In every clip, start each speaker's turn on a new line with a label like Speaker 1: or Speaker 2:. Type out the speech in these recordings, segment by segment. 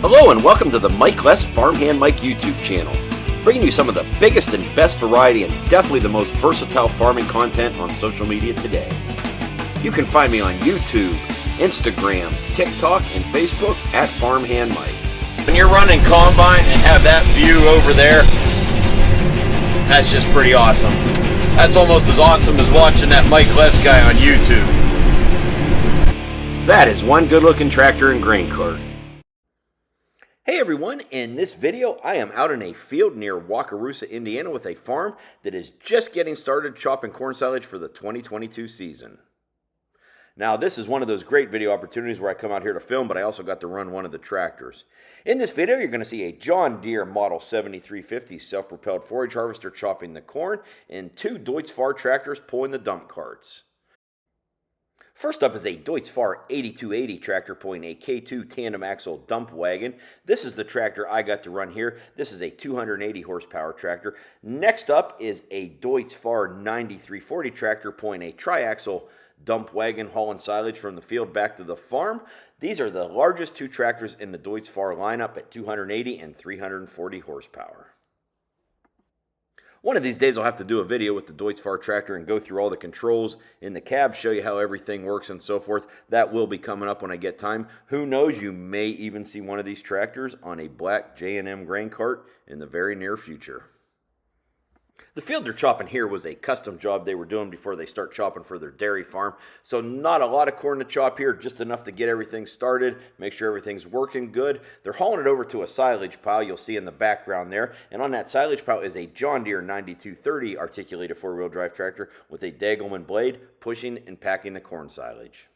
Speaker 1: Hello and welcome to the Mike Less Farmhand Mike YouTube channel, bringing you some of the biggest and best variety and definitely the most versatile farming content on social media today. You can find me on YouTube, Instagram, TikTok, and Facebook at Farmhand Mike.
Speaker 2: When you're running combine and have that view over there, that's just pretty awesome. That's almost as awesome as watching that Mike Less guy on YouTube.
Speaker 1: That is one good-looking tractor and grain cart. Hey everyone, in this video I am out in a field near Wakarusa, Indiana with a farm that is just getting started chopping corn silage for the 2022 season. Now this is one of those great video opportunities where I come out here to film, but I also got to run one of the tractors. In this video you're going to see a John Deere Model 7350 self-propelled forage harvester chopping the corn and two Deutz Fahr tractors pulling the dump carts. First up is a Deutz Fahr 8280 tractor pulling a K2 tandem axle dump wagon. This is the tractor I got to run here. This is a 280 horsepower tractor. Next up is a Deutz Fahr 9340 tractor pulling a triaxle dump wagon hauling silage from the field back to the farm. These are the largest two tractors in the Deutz Fahr lineup at 280 and 340 horsepower. One of these days I'll have to do a video with the Deutz Fahr tractor and go through all the controls in the cab, show you how everything works and so forth. That will be coming up when I get time. Who knows, you may even see one of these tractors on a black J&M grain cart in the very near future. The field they're chopping here was a custom job they were doing before they start chopping for their dairy farm. So not a lot of corn to chop here, just enough to get everything started, make sure everything's working good. They're hauling it over to a silage pile you'll see in the background there. And on that silage pile is a John Deere 9230 articulated four-wheel drive tractor with a Degelman blade pushing and packing the corn silage.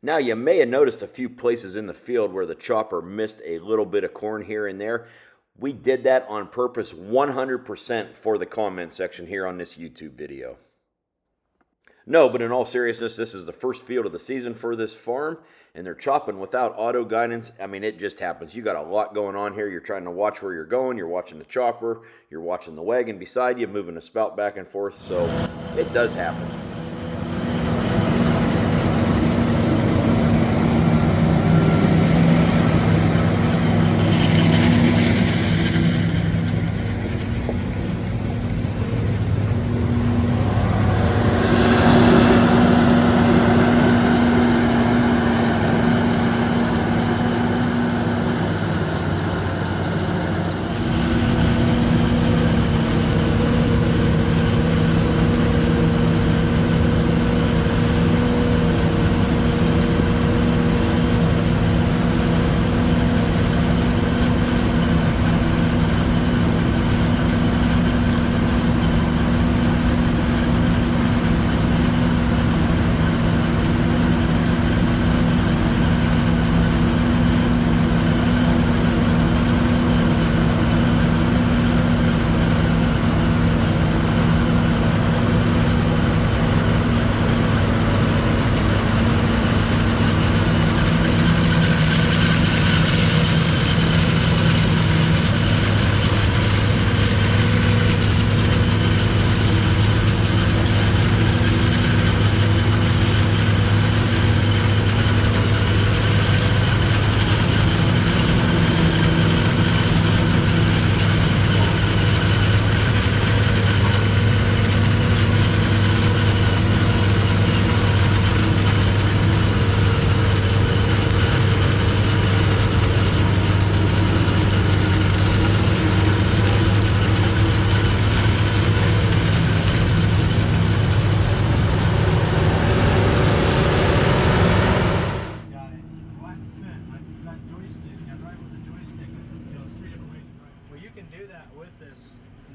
Speaker 1: Now you may have noticed a few places in the field where the chopper missed a little bit of corn here and there. We did that on purpose 100% for the comment section here on this YouTube video. No, but in all seriousness, this is the first field of the season for this farm, and they're chopping without auto guidance. I mean, it just happens. You got a lot going on here. You're trying to watch where you're going. You're watching the chopper. You're watching the wagon beside you, moving the spout back and forth, so it does happen.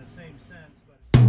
Speaker 3: the same sense, but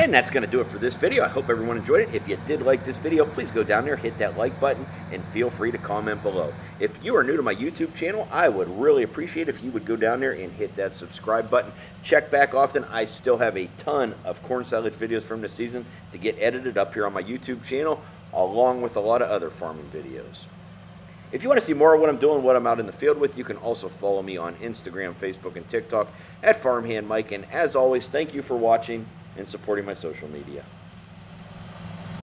Speaker 1: And that's going to do it for this video. I hope everyone enjoyed it. If you did like this video, please go down there, hit that like button, and feel free to comment below. If you are new to my YouTube channel, I would really appreciate if you would go down there and hit that subscribe button. Check back often. I still have a ton of corn silage videos from this season to get edited up here on my YouTube channel, along with a lot of other farming videos. If you want to see more of what I'm doing, what I'm out in the field with, you can also follow me on Instagram, Facebook, and TikTok at Farmhand Mike. And as always, thank you for watching and supporting my social media.